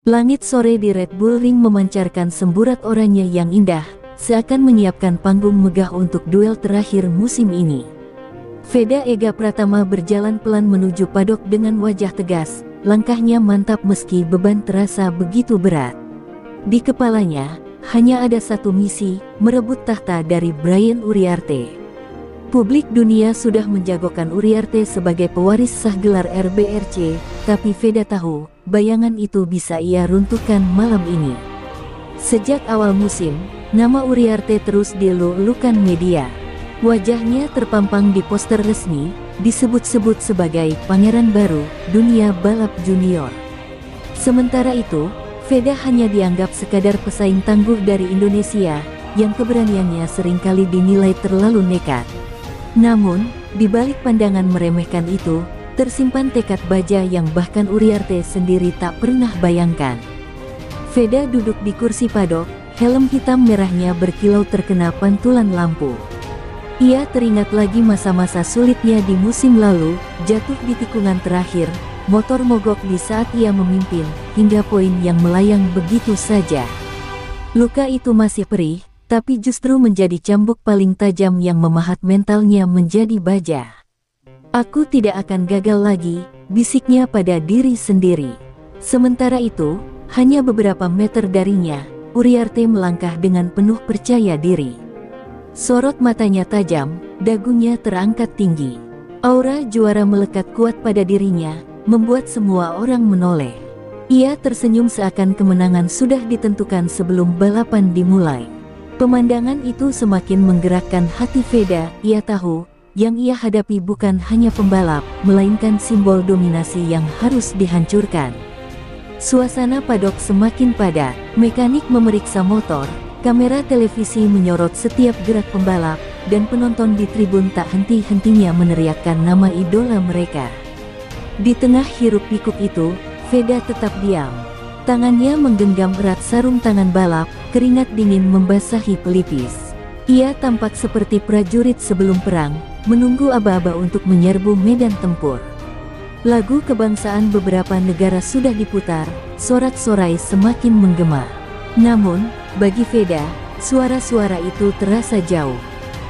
Langit sore di Red Bull Ring memancarkan semburat oranye yang indah, seakan menyiapkan panggung megah untuk duel terakhir musim ini. Veda Ega Pratama berjalan pelan menuju padok dengan wajah tegas, langkahnya mantap meski beban terasa begitu berat. Di kepalanya, hanya ada satu misi, merebut tahta dari Brian Uriarte. Publik dunia sudah menjagokan Uriarte sebagai pewaris sah gelar RBRC, tapi Veda tahu, bayangan itu bisa ia runtuhkan malam ini. Sejak awal musim, nama Uriarte terus dilulukan media. Wajahnya terpampang di poster resmi, disebut-sebut sebagai pangeran baru dunia balap junior. Sementara itu, Veda hanya dianggap sekadar pesaing tangguh dari Indonesia, yang keberaniannya seringkali dinilai terlalu nekat. Namun, di balik pandangan meremehkan itu, tersimpan tekad baja yang bahkan Uriarte sendiri tak pernah bayangkan. Veda duduk di kursi padok, helm hitam merahnya berkilau terkena pantulan lampu. Ia teringat lagi masa-masa sulitnya di musim lalu, jatuh di tikungan terakhir, motor mogok di saat ia memimpin, hingga poin yang melayang begitu saja. Luka itu masih perih, tapi justru menjadi cambuk paling tajam yang memahat mentalnya menjadi baja. "Aku tidak akan gagal lagi," bisiknya pada diri sendiri. Sementara itu, hanya beberapa meter darinya, Uriarte melangkah dengan penuh percaya diri. Sorot matanya tajam, dagunya terangkat tinggi. Aura juara melekat kuat pada dirinya, membuat semua orang menoleh. Ia tersenyum seakan kemenangan sudah ditentukan sebelum balapan dimulai. Pemandangan itu semakin menggerakkan hati Veda. Ia tahu, yang ia hadapi bukan hanya pembalap, melainkan simbol dominasi yang harus dihancurkan. Suasana padok semakin padat, mekanik memeriksa motor, kamera televisi menyorot setiap gerak pembalap, dan penonton di tribun tak henti-hentinya meneriakkan nama idola mereka. Di tengah hiruk-pikuk itu, Veda tetap diam. Tangannya menggenggam erat sarung tangan balap, keringat dingin membasahi pelipis. Ia tampak seperti prajurit sebelum perang, menunggu aba-aba untuk menyerbu medan tempur. Lagu kebangsaan beberapa negara sudah diputar, sorak-sorai semakin menggema. Namun, bagi Veda, suara-suara itu terasa jauh.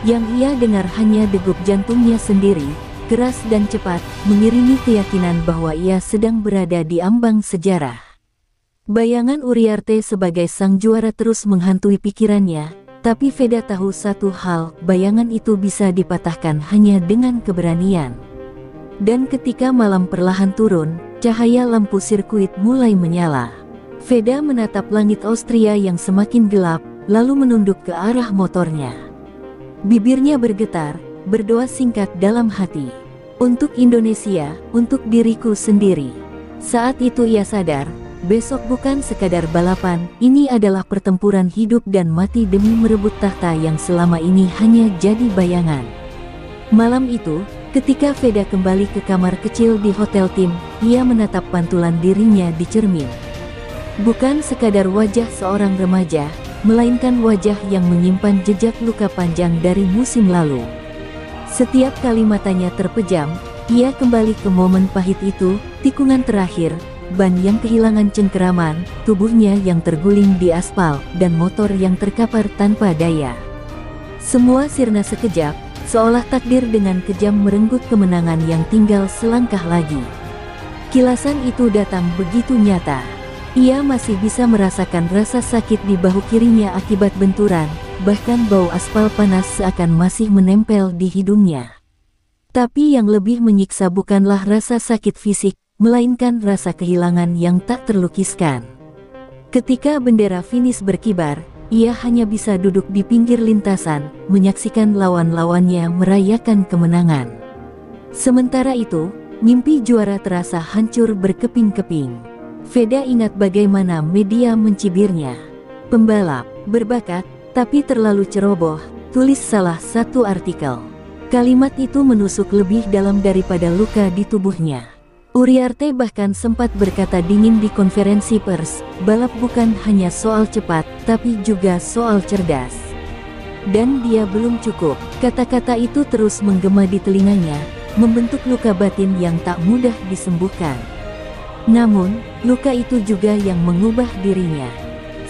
Yang ia dengar hanya degup jantungnya sendiri, keras dan cepat, mengiringi keyakinan bahwa ia sedang berada di ambang sejarah. Bayangan Uriarte sebagai sang juara terus menghantui pikirannya, tapi Veda tahu satu hal, bayangan itu bisa dipatahkan hanya dengan keberanian. Dan ketika malam perlahan turun, cahaya lampu sirkuit mulai menyala. Veda menatap langit Austria yang semakin gelap, lalu menunduk ke arah motornya. Bibirnya bergetar, berdoa singkat dalam hati. "Untuk Indonesia, untuk diriku sendiri." Saat itu ia sadar, besok bukan sekadar balapan, ini adalah pertempuran hidup dan mati demi merebut tahta yang selama ini hanya jadi bayangan. Malam itu, ketika Veda kembali ke kamar kecil di hotel tim, ia menatap pantulan dirinya di cermin. Bukan sekadar wajah seorang remaja, melainkan wajah yang menyimpan jejak luka panjang dari musim lalu. Setiap kali matanya terpejam, ia kembali ke momen pahit itu, tikungan terakhir, ban yang kehilangan cengkeraman, tubuhnya yang terguling di aspal, dan motor yang terkapar tanpa daya. Semua sirna sekejap, seolah takdir dengan kejam merenggut kemenangan yang tinggal selangkah lagi. Kilasan itu datang begitu nyata. Ia masih bisa merasakan rasa sakit di bahu kirinya akibat benturan, bahkan bau aspal panas seakan masih menempel di hidungnya. Tapi yang lebih menyiksa bukanlah rasa sakit fisik, melainkan rasa kehilangan yang tak terlukiskan. Ketika bendera finish berkibar, ia hanya bisa duduk di pinggir lintasan, menyaksikan lawan-lawannya merayakan kemenangan. Sementara itu, mimpi juara terasa hancur berkeping-keping. Veda ingat bagaimana media mencibirnya. "Pembalap berbakat, tapi terlalu ceroboh," tulis salah satu artikel. Kalimat itu menusuk lebih dalam daripada luka di tubuhnya. Uriarte bahkan sempat berkata dingin di konferensi pers, "Balap bukan hanya soal cepat, tapi juga soal cerdas." Dan dia belum cukup. Kata-kata itu terus menggema di telinganya, membentuk luka batin yang tak mudah disembuhkan. Namun, luka itu juga yang mengubah dirinya.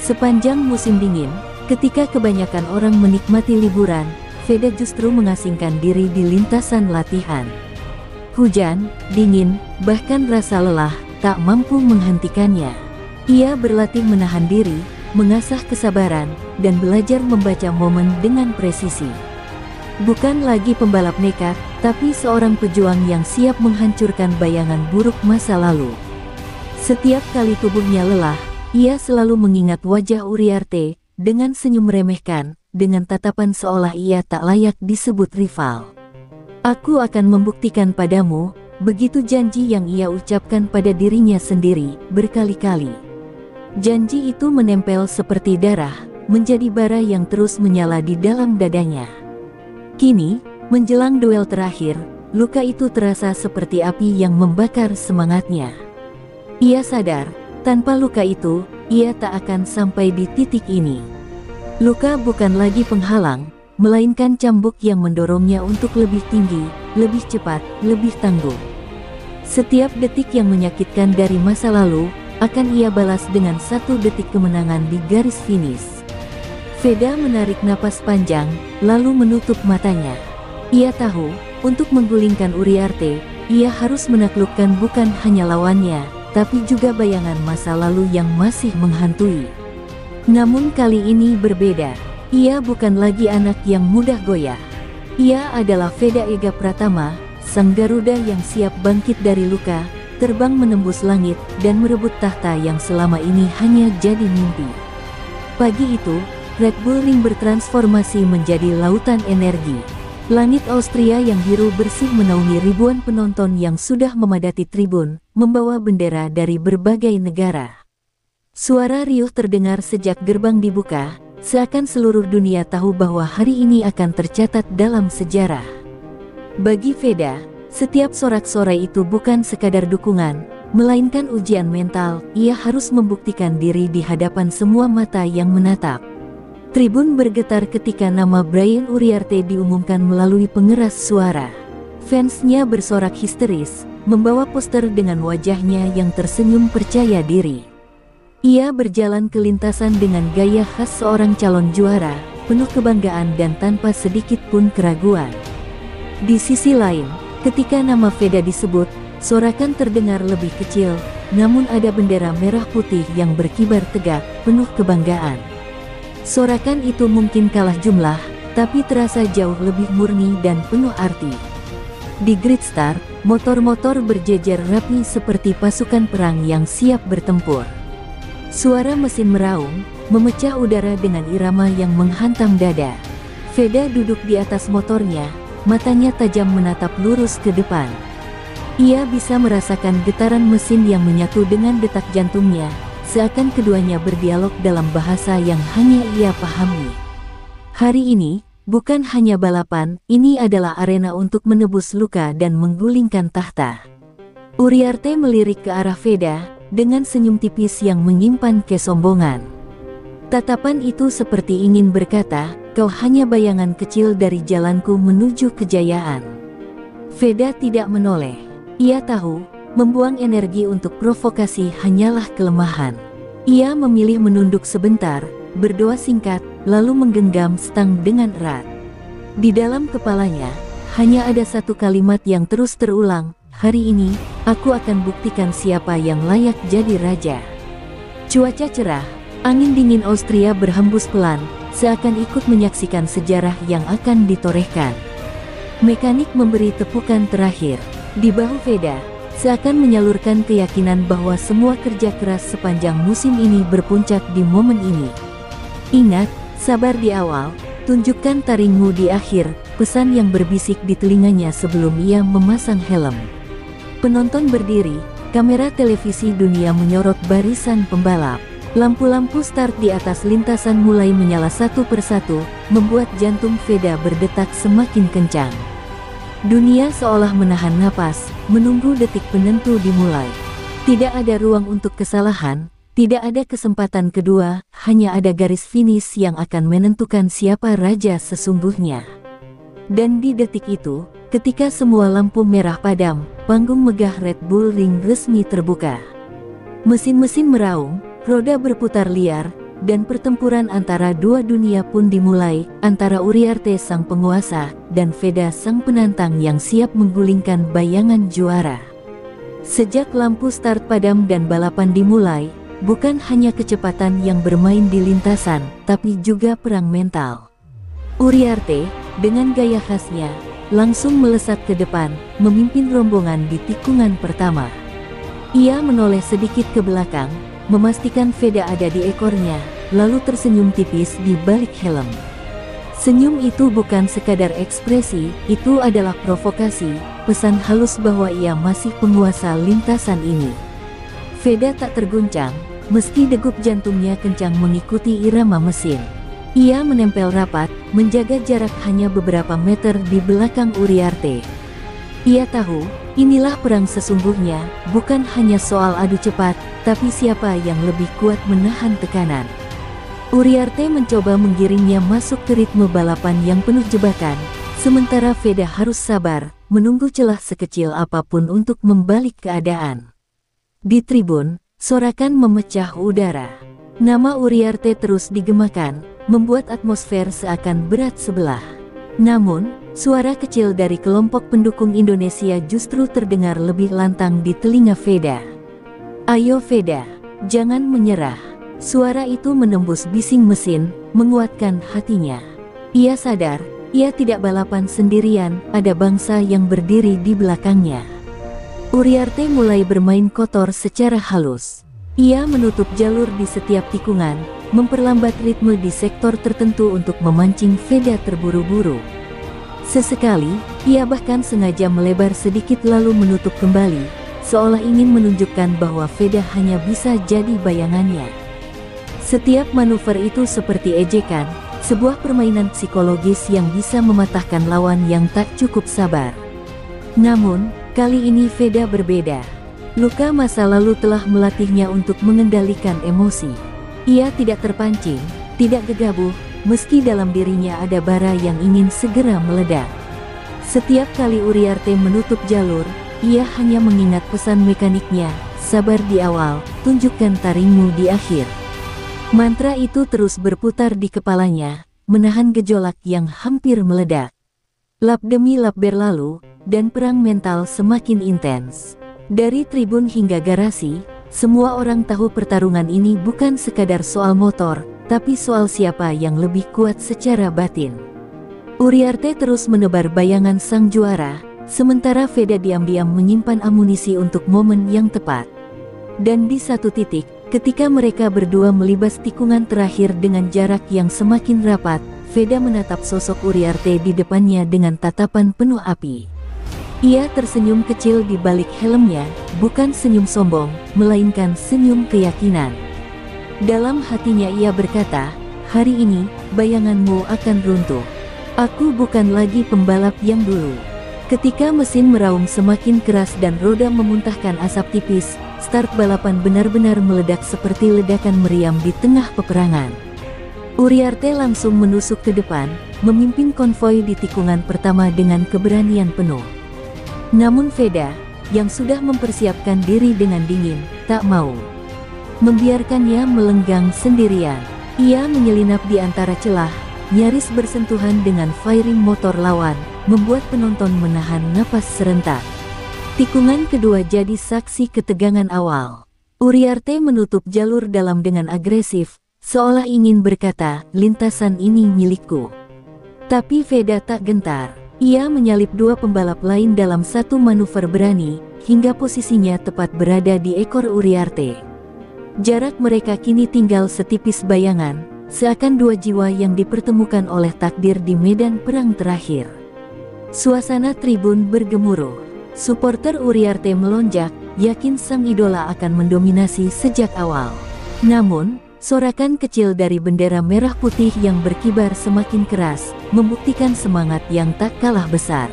Sepanjang musim dingin, ketika kebanyakan orang menikmati liburan, Veda justru mengasingkan diri di lintasan latihan. Hujan, dingin, bahkan rasa lelah, tak mampu menghentikannya. Ia berlatih menahan diri, mengasah kesabaran, dan belajar membaca momen dengan presisi. Bukan lagi pembalap nekat, tapi seorang pejuang yang siap menghancurkan bayangan buruk masa lalu. Setiap kali tubuhnya lelah, ia selalu mengingat wajah Uriarte, dengan senyum meremehkan, dengan tatapan seolah ia tak layak disebut rival. Aku akan membuktikan padamu, begitu janji yang ia ucapkan pada dirinya sendiri, berkali-kali. Janji itu menempel seperti darah, menjadi bara yang terus menyala di dalam dadanya. Kini, menjelang duel terakhir, luka itu terasa seperti api yang membakar semangatnya. Ia sadar, tanpa luka itu, ia tak akan sampai di titik ini. Luka bukan lagi penghalang, melainkan cambuk yang mendorongnya untuk lebih tinggi, lebih cepat, lebih tangguh. Setiap detik yang menyakitkan dari masa lalu, akan ia balas dengan 1 detik kemenangan di garis finish. Veda menarik napas panjang, lalu menutup matanya. Ia tahu, untuk menggulingkan Uriarte, ia harus menaklukkan bukan hanya lawannya, tapi juga bayangan masa lalu yang masih menghantui. Namun kali ini berbeda. Ia bukan lagi anak yang mudah goyah. Ia adalah Veda Ega Pratama, sang Garuda yang siap bangkit dari luka, terbang menembus langit, dan merebut tahta yang selama ini hanya jadi mimpi. Pagi itu, Red Bull Ring bertransformasi menjadi lautan energi. Langit Austria yang biru bersih menaungi ribuan penonton yang sudah memadati tribun, membawa bendera dari berbagai negara. Suara riuh terdengar sejak gerbang dibuka, seakan seluruh dunia tahu bahwa hari ini akan tercatat dalam sejarah. Bagi Veda, setiap sorak-sorai itu bukan sekadar dukungan, melainkan ujian mental. Ia harus membuktikan diri di hadapan semua mata yang menatap. Tribun bergetar ketika nama Brian Uriarte diumumkan melalui pengeras suara. Fansnya bersorak histeris, membawa poster dengan wajahnya yang tersenyum percaya diri. Ia berjalan ke lintasan dengan gaya khas seorang calon juara, penuh kebanggaan dan tanpa sedikit pun keraguan. Di sisi lain, ketika nama Veda disebut, sorakan terdengar lebih kecil, namun ada bendera merah putih yang berkibar tegak, penuh kebanggaan. Sorakan itu mungkin kalah jumlah, tapi terasa jauh lebih murni dan penuh arti. Di grid start, motor-motor berjejer rapi seperti pasukan perang yang siap bertempur. Suara mesin meraung, memecah udara dengan irama yang menghantam dada. Veda duduk di atas motornya, matanya tajam menatap lurus ke depan. Ia bisa merasakan getaran mesin yang menyatu dengan detak jantungnya, seakan keduanya berdialog dalam bahasa yang hanya ia pahami. Hari ini, bukan hanya balapan, ini adalah arena untuk menebus luka dan menggulingkan tahta. Uriarte melirik ke arah Veda, dengan senyum tipis yang menyimpan kesombongan. Tatapan itu seperti ingin berkata, kau hanya bayangan kecil dari jalanku menuju kejayaan. Veda tidak menoleh. Ia tahu, membuang energi untuk provokasi hanyalah kelemahan. Ia memilih menunduk sebentar, berdoa singkat, lalu menggenggam stang dengan erat. Di dalam kepalanya, hanya ada satu kalimat yang terus terulang, hari ini, aku akan buktikan siapa yang layak jadi raja. Cuaca cerah, angin dingin Austria berhembus pelan, seakan ikut menyaksikan sejarah yang akan ditorehkan. Mekanik memberi tepukan terakhir di bahu Veda, seakan menyalurkan keyakinan bahwa semua kerja keras sepanjang musim ini berpuncak di momen ini. Ingat, sabar di awal, tunjukkan taringmu di akhir, pesan yang berbisik di telinganya sebelum ia memasang helm. Penonton berdiri, kamera televisi dunia menyorot barisan pembalap. Lampu-lampu start di atas lintasan mulai menyala satu persatu, membuat jantung Veda berdetak semakin kencang. Dunia seolah menahan napas, menunggu detik penentu dimulai. Tidak ada ruang untuk kesalahan, tidak ada kesempatan kedua, hanya ada garis finish yang akan menentukan siapa raja sesungguhnya. Dan di detik itu, ketika semua lampu merah padam, panggung megah Red Bull Ring resmi terbuka. Mesin-mesin meraung, roda berputar liar, dan pertempuran antara dua dunia pun dimulai, antara Uriarte sang penguasa, dan Veda sang penantang yang siap menggulingkan bayangan juara. Sejak lampu start padam dan balapan dimulai, bukan hanya kecepatan yang bermain di lintasan, tapi juga perang mental. Uriarte, dengan gaya khasnya, langsung melesat ke depan, memimpin rombongan di tikungan pertama. Ia menoleh sedikit ke belakang, memastikan Veda ada di ekornya, lalu tersenyum tipis di balik helm. Senyum itu bukan sekadar ekspresi, itu adalah provokasi, pesan halus bahwa ia masih penguasa lintasan ini. Veda tak terguncang, meski degup jantungnya kencang mengikuti irama mesin. Ia menempel rapat, menjaga jarak hanya beberapa meter di belakang Uriarte. Ia tahu, inilah perang sesungguhnya, bukan hanya soal adu cepat, tapi siapa yang lebih kuat menahan tekanan. Uriarte mencoba menggiringnya masuk ke ritme balapan yang penuh jebakan, sementara Veda harus sabar, menunggu celah sekecil apapun untuk membalik keadaan. Di tribun, sorakan memecah udara. Nama Uriarte terus digemakan, membuat atmosfer seakan berat sebelah. Namun, suara kecil dari kelompok pendukung Indonesia justru terdengar lebih lantang di telinga Veda. "Ayo Veda, jangan menyerah." Suara itu menembus bising mesin, menguatkan hatinya. Ia sadar, ia tidak balapan sendirian, ada bangsa yang berdiri di belakangnya. Uriarte mulai bermain kotor secara halus. Ia menutup jalur di setiap tikungan, memperlambat ritme di sektor tertentu untuk memancing Veda terburu-buru. Sesekali, ia bahkan sengaja melebar sedikit lalu menutup kembali, seolah ingin menunjukkan bahwa Veda hanya bisa jadi bayangannya. Setiap manuver itu seperti ejekan, sebuah permainan psikologis yang bisa mematahkan lawan yang tak cukup sabar. Namun, kali ini Veda berbeda. Luka masa lalu telah melatihnya untuk mengendalikan emosi. Ia tidak terpancing, tidak gegabah, meski dalam dirinya ada bara yang ingin segera meledak. Setiap kali Uriarte menutup jalur, ia hanya mengingat pesan mekaniknya, sabar di awal, tunjukkan taringmu di akhir. Mantra itu terus berputar di kepalanya, menahan gejolak yang hampir meledak. Lap demi lap berlalu, dan perang mental semakin intens. Dari tribun hingga garasi, semua orang tahu pertarungan ini bukan sekadar soal motor, tapi soal siapa yang lebih kuat secara batin. Uriarte terus menebar bayangan sang juara, sementara Veda diam-diam menyimpan amunisi untuk momen yang tepat. Dan di satu titik, ketika mereka berdua melibas tikungan terakhir dengan jarak yang semakin rapat, Veda menatap sosok Uriarte di depannya dengan tatapan penuh api. Ia tersenyum kecil di balik helmnya, bukan senyum sombong, melainkan senyum keyakinan. Dalam hatinya ia berkata, "Hari ini, bayanganmu akan runtuh. Aku bukan lagi pembalap yang dulu." Ketika mesin meraung semakin keras dan roda memuntahkan asap tipis, start balapan benar-benar meledak seperti ledakan meriam di tengah peperangan. Uriarte langsung menusuk ke depan, memimpin konvoi di tikungan pertama dengan keberanian penuh. Namun Veda, yang sudah mempersiapkan diri dengan dingin, tak mau membiarkannya melenggang sendirian. Ia menyelinap di antara celah, nyaris bersentuhan dengan firing motor lawan, membuat penonton menahan napas serentak. Tikungan kedua jadi saksi ketegangan awal. Uriarte menutup jalur dalam dengan agresif, seolah ingin berkata, "Lintasan ini milikku." Tapi Veda tak gentar. Ia menyalip dua pembalap lain dalam satu manuver berani, hingga posisinya tepat berada di ekor Uriarte. Jarak mereka kini tinggal setipis bayangan, seakan dua jiwa yang dipertemukan oleh takdir di medan perang terakhir. Suasana tribun bergemuruh. Supporter Uriarte melonjak, yakin sang idola akan mendominasi sejak awal. Namun, sorakan kecil dari bendera merah putih yang berkibar semakin keras, membuktikan semangat yang tak kalah besar.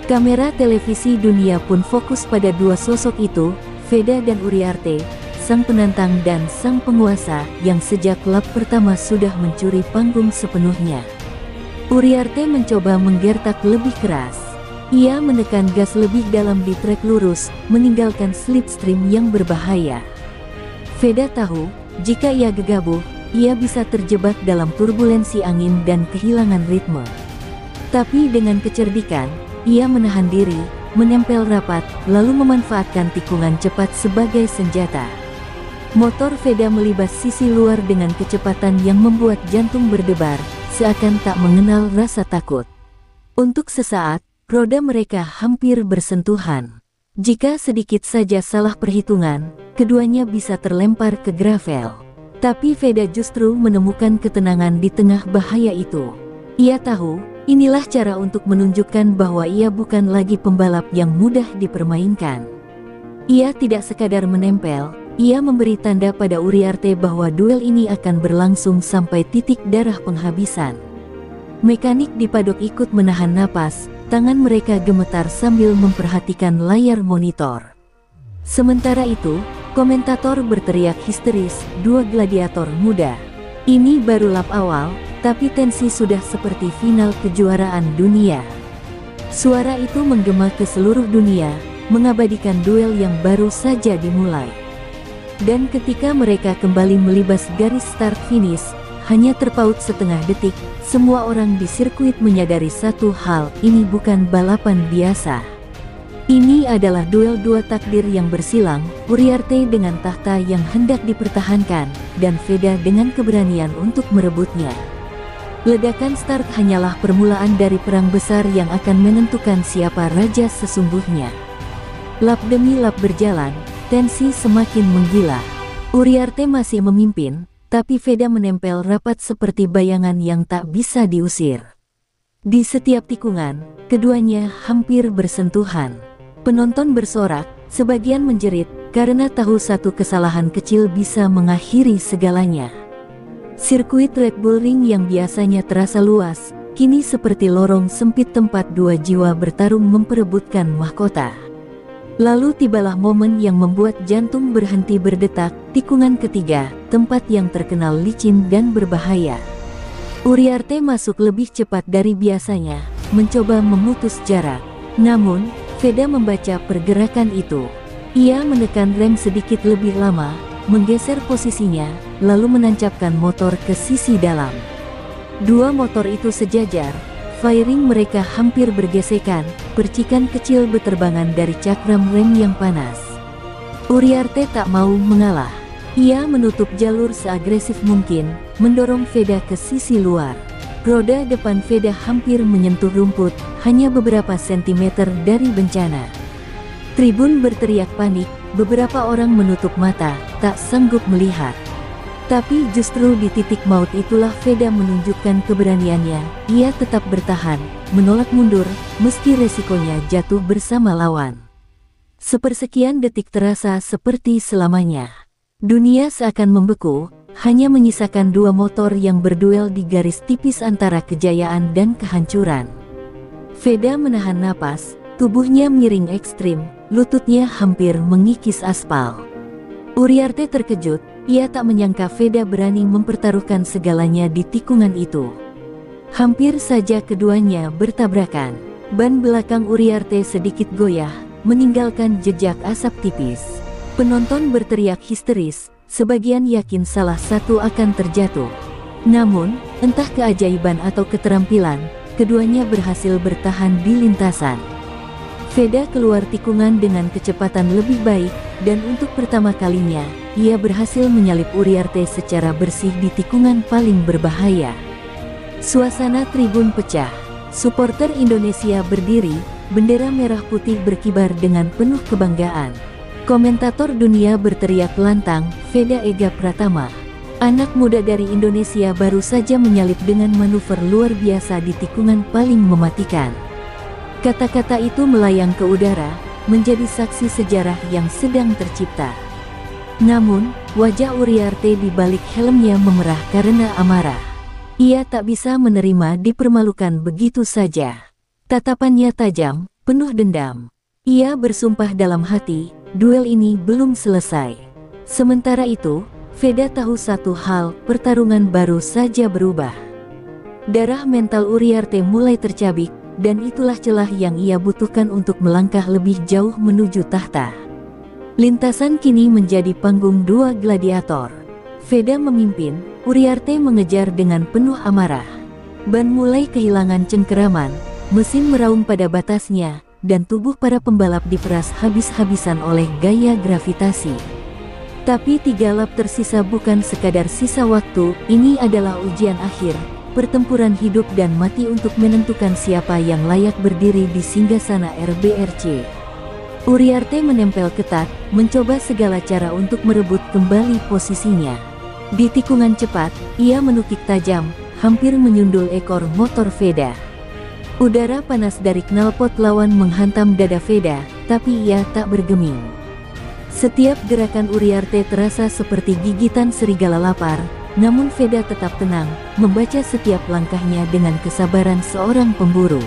Kamera televisi dunia pun fokus pada dua sosok itu, Veda dan Uriarte, sang penantang dan sang penguasa, yang sejak lap pertama sudah mencuri panggung sepenuhnya. Uriarte mencoba menggertak lebih keras. Ia menekan gas lebih dalam di trek lurus, meninggalkan slipstream yang berbahaya. Veda tahu, jika ia gegabah, ia bisa terjebak dalam turbulensi angin dan kehilangan ritme. Tapi dengan kecerdikan, ia menahan diri, menempel rapat, lalu memanfaatkan tikungan cepat sebagai senjata. Motor Veda melibas sisi luar dengan kecepatan yang membuat jantung berdebar, seakan tak mengenal rasa takut. Untuk sesaat, roda mereka hampir bersentuhan. Jika sedikit saja salah perhitungan, keduanya bisa terlempar ke gravel. Tapi Veda justru menemukan ketenangan di tengah bahaya itu. Ia tahu, inilah cara untuk menunjukkan bahwa ia bukan lagi pembalap yang mudah dipermainkan. Ia tidak sekadar menempel, ia memberi tanda pada Uriarte bahwa duel ini akan berlangsung sampai titik darah penghabisan. Mekanik di padok ikut menahan napas, tangan mereka gemetar sambil memperhatikan layar monitor. Sementara itu, komentator berteriak histeris, dua gladiator muda. Ini baru lap awal, tapi tensi sudah seperti final kejuaraan dunia. Suara itu menggema ke seluruh dunia, mengabadikan duel yang baru saja dimulai. Dan ketika mereka kembali melibas garis start-finish, hanya terpaut setengah detik, semua orang di sirkuit menyadari satu hal, ini bukan balapan biasa. Ini adalah duel dua takdir yang bersilang, Uriarte dengan tahta yang hendak dipertahankan, dan Veda dengan keberanian untuk merebutnya. Ledakan start hanyalah permulaan dari perang besar yang akan menentukan siapa raja sesungguhnya. Lap demi lap berjalan, tensi semakin menggila. Uriarte masih memimpin, tapi Veda menempel rapat seperti bayangan yang tak bisa diusir. Di setiap tikungan, keduanya hampir bersentuhan. Penonton bersorak, sebagian menjerit, karena tahu satu kesalahan kecil bisa mengakhiri segalanya. Sirkuit Red Bull Ring yang biasanya terasa luas, kini seperti lorong sempit tempat dua jiwa bertarung memperebutkan mahkota. Lalu tibalah momen yang membuat jantung berhenti berdetak, tikungan ketiga, tempat yang terkenal licin dan berbahaya. Uriarte masuk lebih cepat dari biasanya, mencoba memutus jarak. Namun, Veda membaca pergerakan itu. Ia menekan rem sedikit lebih lama, menggeser posisinya, lalu menancapkan motor ke sisi dalam. Dua motor itu sejajar, fairing mereka hampir bergesekan, percikan kecil beterbangan dari cakram rem yang panas. Uriarte tak mau mengalah. Ia menutup jalur seagresif mungkin, mendorong Veda ke sisi luar. Roda depan Veda hampir menyentuh rumput, hanya beberapa sentimeter dari bencana. Tribun berteriak panik, beberapa orang menutup mata, tak sanggup melihat. Tapi justru di titik maut itulah Veda menunjukkan keberaniannya. Ia tetap bertahan, menolak mundur, meski resikonya jatuh bersama lawan. Sepersekian detik terasa seperti selamanya. Dunia seakan membeku, hanya menyisakan dua motor yang berduel di garis tipis antara kejayaan dan kehancuran. Veda menahan napas, tubuhnya miring ekstrim, lututnya hampir mengikis aspal. Uriarte terkejut, ia tak menyangka Veda berani mempertaruhkan segalanya di tikungan itu. Hampir saja keduanya bertabrakan. Ban belakang Uriarte sedikit goyah, meninggalkan jejak asap tipis. Penonton berteriak histeris, sebagian yakin salah satu akan terjatuh. Namun, entah keajaiban atau keterampilan, keduanya berhasil bertahan di lintasan. Veda keluar tikungan dengan kecepatan lebih baik, dan untuk pertama kalinya, ia berhasil menyalip Uriarte secara bersih di tikungan paling berbahaya. Suasana tribun pecah. Supporter Indonesia berdiri, bendera merah putih berkibar dengan penuh kebanggaan. Komentator dunia berteriak lantang, Veda Ega Pratama, anak muda dari Indonesia baru saja menyalip dengan manuver luar biasa di tikungan paling mematikan. Kata-kata itu melayang ke udara, menjadi saksi sejarah yang sedang tercipta. Namun, wajah Uriarte di balik helmnya memerah karena amarah. Ia tak bisa menerima dipermalukan begitu saja. Tatapannya tajam, penuh dendam. Ia bersumpah dalam hati, duel ini belum selesai. Sementara itu, Veda tahu satu hal, pertarungan baru saja berubah. Darah mental Uriarte mulai tercabik, dan itulah celah yang ia butuhkan untuk melangkah lebih jauh menuju tahta. Lintasan kini menjadi panggung dua gladiator. Veda memimpin, Uriarte mengejar dengan penuh amarah. Ban mulai kehilangan cengkeraman, mesin meraung pada batasnya, dan tubuh para pembalap diperas habis-habisan oleh gaya gravitasi. Tapi 3 lap tersisa bukan sekadar sisa waktu, ini adalah ujian akhir, pertempuran hidup dan mati untuk menentukan siapa yang layak berdiri di singgasana RBRC. Uriarte menempel ketat, mencoba segala cara untuk merebut kembali posisinya. Di tikungan cepat, ia menukik tajam, hampir menyundul ekor motor Veda. Udara panas dari knalpot lawan menghantam dada Veda, tapi ia tak bergeming. Setiap gerakan Uriarte terasa seperti gigitan serigala lapar, namun Veda tetap tenang, membaca setiap langkahnya dengan kesabaran seorang pemburu.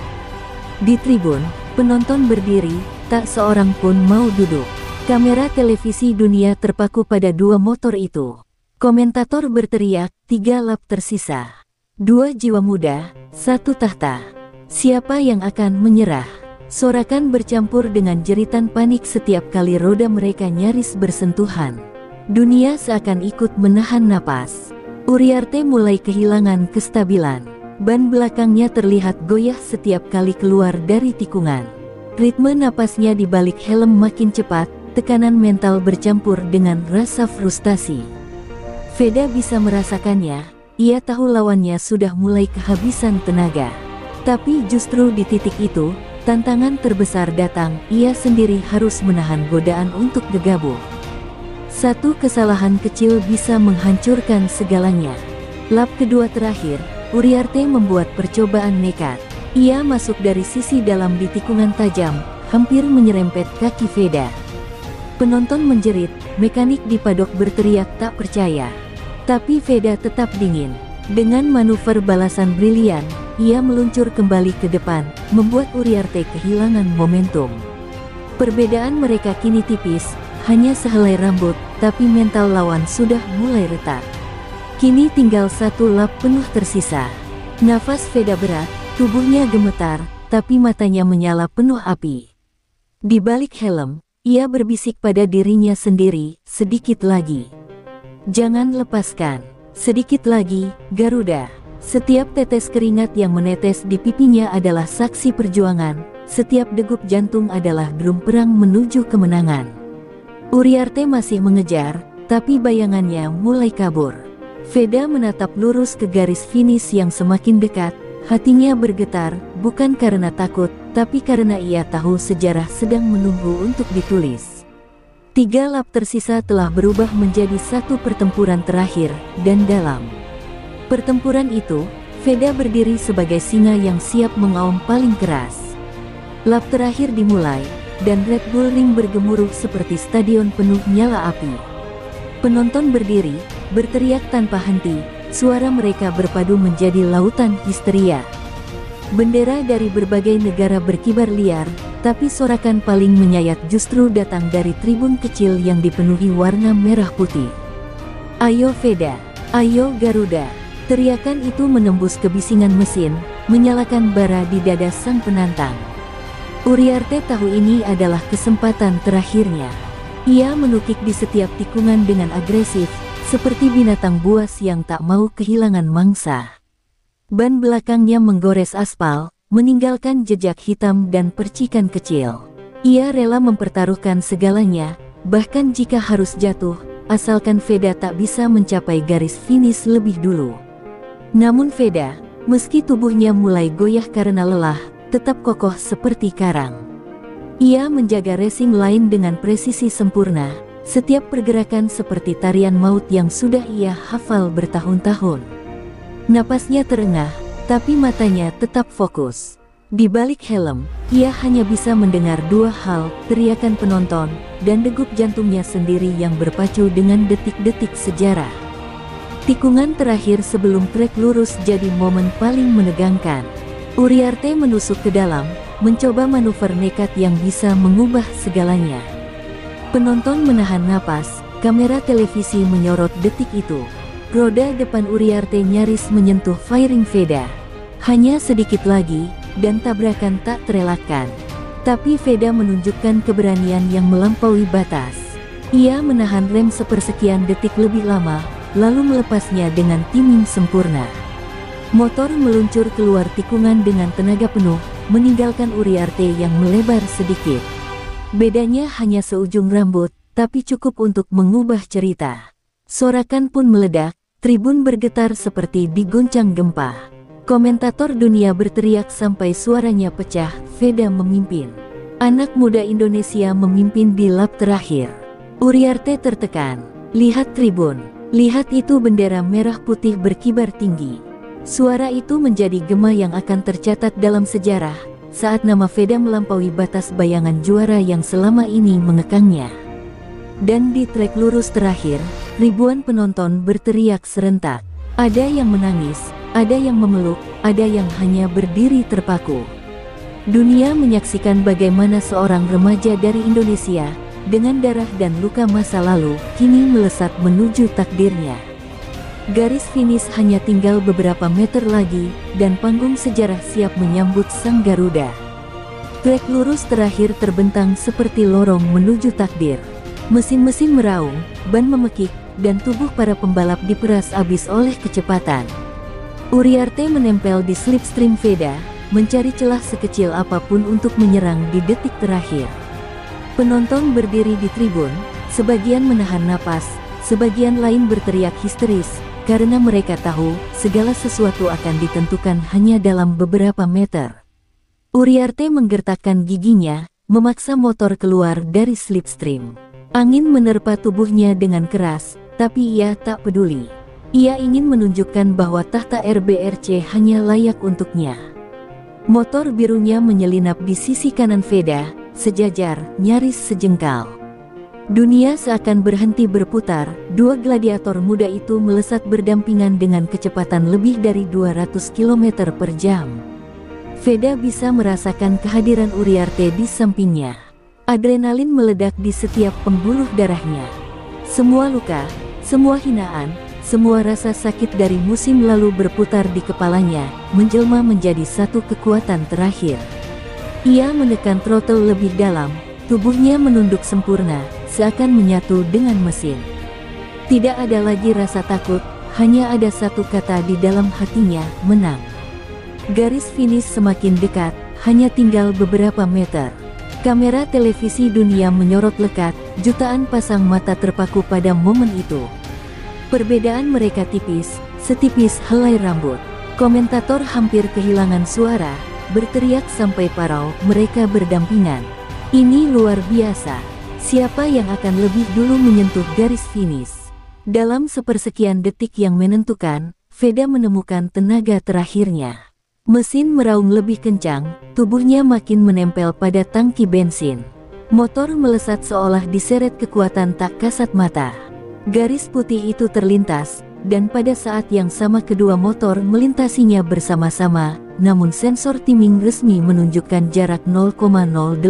Di tribun, penonton berdiri, tak seorang pun mau duduk. Kamera televisi dunia terpaku pada 2 motor itu. Komentator berteriak, 3 lap tersisa. 2 jiwa muda, 1 tahta. Siapa yang akan menyerah? Sorakan bercampur dengan jeritan panik setiap kali roda mereka nyaris bersentuhan. Dunia seakan ikut menahan napas. Uriarte mulai kehilangan kestabilan. Ban belakangnya terlihat goyah setiap kali keluar dari tikungan. Ritme napasnya di balik helm makin cepat, tekanan mental bercampur dengan rasa frustasi. Veda bisa merasakannya, ia tahu lawannya sudah mulai kehabisan tenaga. Tapi justru di titik itu, tantangan terbesar datang, ia sendiri harus menahan godaan untuk gegabah. Satu kesalahan kecil bisa menghancurkan segalanya. Lap kedua terakhir, Uriarte membuat percobaan nekat. Ia masuk dari sisi dalam di tikungan tajam, hampir menyerempet kaki Veda. Penonton menjerit, mekanik di padok berteriak tak percaya. Tapi Veda tetap dingin. Dengan manuver balasan brilian, ia meluncur kembali ke depan, membuat Uriarte kehilangan momentum. Perbedaan mereka kini tipis, hanya sehelai rambut, tapi mental lawan sudah mulai retak. Kini tinggal 1 lap penuh tersisa. Nafas Veda berat, tubuhnya gemetar, tapi matanya menyala penuh api. Di balik helm, ia berbisik pada dirinya sendiri, sedikit lagi. Jangan lepaskan. Sedikit lagi, Garuda. Setiap tetes keringat yang menetes di pipinya adalah saksi perjuangan, setiap degup jantung adalah drum perang menuju kemenangan. Uriarte masih mengejar, tapi bayangannya mulai kabur. Veda menatap lurus ke garis finish yang semakin dekat. Hatinya bergetar, bukan karena takut, tapi karena ia tahu sejarah sedang menunggu untuk ditulis. 3 lap tersisa telah berubah menjadi 1 pertempuran terakhir, dan dalam pertempuran itu, Veda berdiri sebagai singa yang siap mengaum paling keras. Lap terakhir dimulai, dan Red Bull Ring bergemuruh seperti stadion penuh nyala api. Penonton berdiri, berteriak tanpa henti. Suara mereka berpadu menjadi lautan histeria. Bendera dari berbagai negara berkibar liar, tapi sorakan paling menyayat justru datang dari tribun kecil yang dipenuhi warna merah putih. Ayo Veda, ayo Garuda. Teriakan itu menembus kebisingan mesin, menyalakan bara di dada sang penantang. Uriarte tahu ini adalah kesempatan terakhirnya. Ia menukik di setiap tikungan dengan agresif, seperti binatang buas yang tak mau kehilangan mangsa. Ban belakangnya menggores aspal, meninggalkan jejak hitam dan percikan kecil. Ia rela mempertaruhkan segalanya, bahkan jika harus jatuh, asalkan Veda tak bisa mencapai garis finish lebih dulu. Namun Veda, meski tubuhnya mulai goyah karena lelah, tetap kokoh seperti karang. Ia menjaga racing line dengan presisi sempurna. Setiap pergerakan seperti tarian maut yang sudah ia hafal bertahun-tahun. Napasnya terengah, tapi matanya tetap fokus. Di balik helm, ia hanya bisa mendengar 2 hal, teriakan penonton, dan degup jantungnya sendiri yang berpacu dengan detik-detik sejarah. Tikungan terakhir sebelum trek lurus jadi momen paling menegangkan. Uriarte menusuk ke dalam, mencoba manuver nekat yang bisa mengubah segalanya. Penonton menahan napas, kamera televisi menyorot detik itu. Roda depan Uriarte nyaris menyentuh fairing Veda. Hanya sedikit lagi, dan tabrakan tak terelakkan. Tapi Veda menunjukkan keberanian yang melampaui batas. Ia menahan rem sepersekian detik lebih lama, lalu melepasnya dengan timing sempurna. Motor meluncur keluar tikungan dengan tenaga penuh, meninggalkan Uriarte yang melebar sedikit. Bedanya hanya seujung rambut, tapi cukup untuk mengubah cerita. Sorakan pun meledak, tribun bergetar seperti diguncang gempa. Komentator dunia berteriak sampai suaranya pecah, Veda memimpin. Anak muda Indonesia memimpin di lap terakhir. Uriarte tertekan. Lihat tribun. Lihat itu, bendera merah putih berkibar tinggi. Suara itu menjadi gema yang akan tercatat dalam sejarah, saat nama Veda melampaui batas bayangan juara yang selama ini mengekangnya. Dan di trek lurus terakhir, ribuan penonton berteriak serentak. Ada yang menangis, ada yang memeluk, ada yang hanya berdiri terpaku. Dunia menyaksikan bagaimana seorang remaja dari Indonesia, dengan darah dan luka masa lalu, kini melesat menuju takdirnya. Garis finish hanya tinggal beberapa meter lagi, dan panggung sejarah siap menyambut sang Garuda. Trek lurus terakhir terbentang seperti lorong menuju takdir. Mesin-mesin meraung, ban memekik, dan tubuh para pembalap diperas abis oleh kecepatan. Uriarte menempel di slipstream Veda, mencari celah sekecil apapun untuk menyerang di detik terakhir. Penonton berdiri di tribun, sebagian menahan napas, sebagian lain berteriak histeris, karena mereka tahu segala sesuatu akan ditentukan hanya dalam beberapa meter. Uriarte menggertakkan giginya, memaksa motor keluar dari slipstream. Angin menerpa tubuhnya dengan keras, tapi ia tak peduli. Ia ingin menunjukkan bahwa tahta RBRC hanya layak untuknya. Motor birunya menyelinap di sisi kanan Veda, sejajar, nyaris sejengkal. Dunia seakan berhenti berputar, dua gladiator muda itu melesat berdampingan dengan kecepatan lebih dari 200 km per jam. Veda bisa merasakan kehadiran Uriarte di sampingnya. Adrenalin meledak di setiap pembuluh darahnya. Semua luka, semua hinaan, semua rasa sakit dari musim lalu berputar di kepalanya, menjelma menjadi satu kekuatan terakhir. Ia menekan throttle lebih dalam, tubuhnya menunduk sempurna, seakan menyatu dengan mesin. Tidak ada lagi rasa takut, hanya ada satu kata di dalam hatinya, menang. Garis finish semakin dekat, hanya tinggal beberapa meter. Kamera televisi dunia menyorot lekat, jutaan pasang mata terpaku pada momen itu. Perbedaan mereka tipis, setipis helai rambut. Komentator hampir kehilangan suara, berteriak sampai parau, mereka berdampingan. Ini luar biasa. Siapa yang akan lebih dulu menyentuh garis finish? Dalam sepersekian detik yang menentukan, Veda menemukan tenaga terakhirnya. Mesin meraung lebih kencang, tubuhnya makin menempel pada tangki bensin. Motor melesat seolah diseret kekuatan tak kasat mata. Garis putih itu terlintas, dan pada saat yang sama kedua motor melintasinya bersama-sama, namun sensor timing resmi menunjukkan jarak 0,089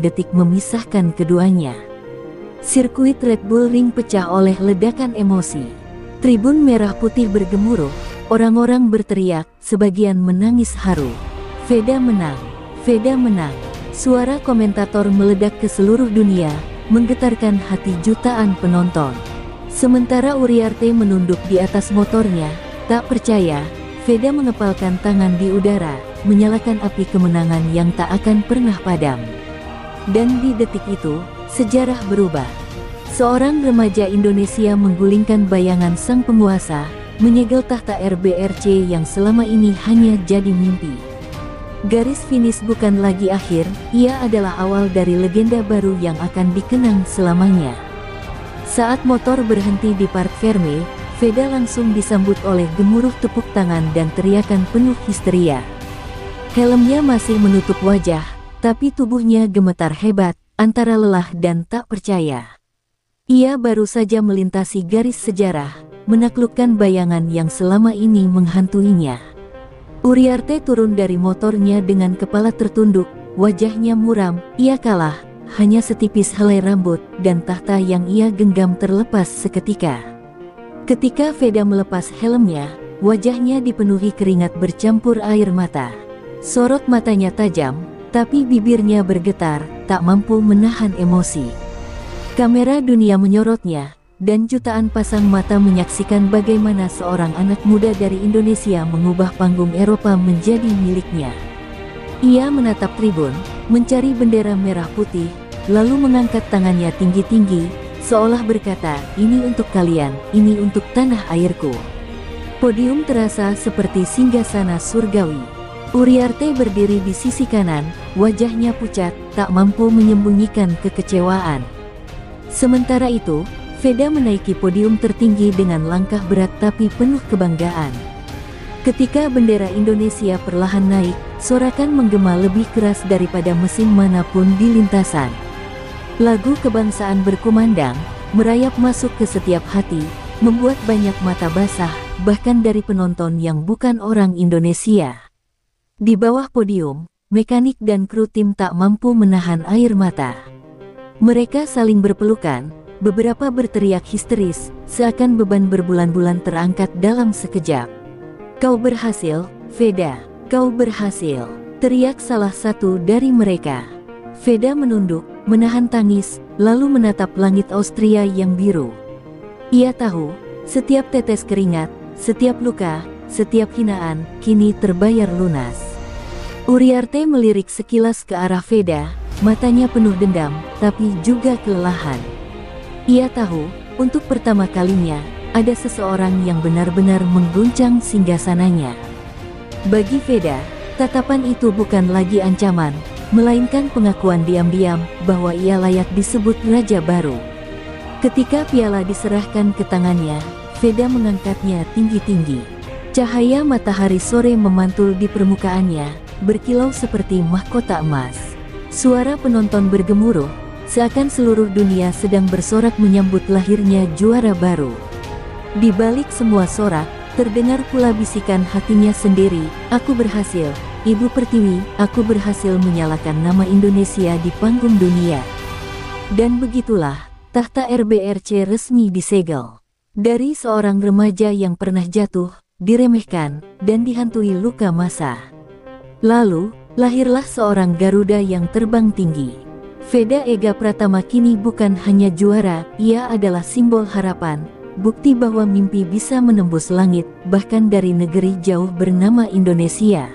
detik memisahkan keduanya. Sirkuit Red Bull Ring pecah oleh ledakan emosi. Tribun merah putih bergemuruh. Orang-orang berteriak, sebagian menangis haru. Veda menang, Veda menang. Suara komentator meledak ke seluruh dunia, menggetarkan hati jutaan penonton. Sementara Uriarte menunduk di atas motornya, tak percaya, Veda mengepalkan tangan di udara, menyalakan api kemenangan yang tak akan pernah padam. Dan di detik itu, sejarah berubah. Seorang remaja Indonesia menggulingkan bayangan sang penguasa, menyegel tahta RBRC yang selama ini hanya jadi mimpi. Garis finish bukan lagi akhir, ia adalah awal dari legenda baru yang akan dikenang selamanya. Saat motor berhenti di Parc Fermé, Veda langsung disambut oleh gemuruh tepuk tangan dan teriakan penuh histeria. Helmnya masih menutup wajah, tapi tubuhnya gemetar hebat, antara lelah dan tak percaya. Ia baru saja melintasi garis sejarah, menaklukkan bayangan yang selama ini menghantuinya. Uriarte turun dari motornya dengan kepala tertunduk, wajahnya muram, ia kalah, hanya setipis helai rambut, dan tahta yang ia genggam terlepas seketika. Ketika Veda melepas helmnya, wajahnya dipenuhi keringat bercampur air mata. Sorot matanya tajam, tapi bibirnya bergetar, tak mampu menahan emosi. Kamera dunia menyorotnya, dan jutaan pasang mata menyaksikan bagaimana seorang anak muda dari Indonesia mengubah panggung Eropa menjadi miliknya. Ia menatap tribun, mencari bendera merah putih, lalu mengangkat tangannya tinggi-tinggi, seolah berkata, "Ini untuk kalian, ini untuk tanah airku." Podium terasa seperti singgasana surgawi. Uriarte berdiri di sisi kanan, wajahnya pucat, tak mampu menyembunyikan kekecewaan. Sementara itu, Veda menaiki podium tertinggi dengan langkah berat tapi penuh kebanggaan. Ketika bendera Indonesia perlahan naik, sorakan menggema lebih keras daripada mesin manapun di lintasan. Lagu kebangsaan berkumandang, merayap masuk ke setiap hati, membuat banyak mata basah, bahkan dari penonton yang bukan orang Indonesia. Di bawah podium, mekanik dan kru tim tak mampu menahan air mata. Mereka saling berpelukan, beberapa berteriak histeris, seakan beban berbulan-bulan terangkat dalam sekejap. "Kau berhasil, Veda, kau berhasil!" teriak salah satu dari mereka. Veda menunduk, menahan tangis, lalu menatap langit Austria yang biru. Ia tahu, setiap tetes keringat, setiap luka, setiap hinaan, kini terbayar lunas. Uriarte melirik sekilas ke arah Veda, matanya penuh dendam, tapi juga kelelahan. Ia tahu, untuk pertama kalinya, ada seseorang yang benar-benar mengguncang singgasananya. Bagi Veda, tatapan itu bukan lagi ancaman, melainkan pengakuan diam-diam bahwa ia layak disebut raja baru. Ketika piala diserahkan ke tangannya, Veda mengangkatnya tinggi-tinggi. Cahaya matahari sore memantul di permukaannya, berkilau seperti mahkota emas. Suara penonton bergemuruh, seakan seluruh dunia sedang bersorak menyambut lahirnya juara baru. Di balik semua sorak, terdengar pula bisikan hatinya sendiri, "Aku berhasil, Ibu Pertiwi, aku berhasil menyalakan nama Indonesia di panggung dunia." Dan begitulah, tahta RBRC resmi disegel. Dari seorang remaja yang pernah jatuh, diremehkan, dan dihantui luka masa. Lalu, lahirlah seorang Garuda yang terbang tinggi. Veda Ega Pratama kini bukan hanya juara, ia adalah simbol harapan, bukti bahwa mimpi bisa menembus langit, bahkan dari negeri jauh bernama Indonesia.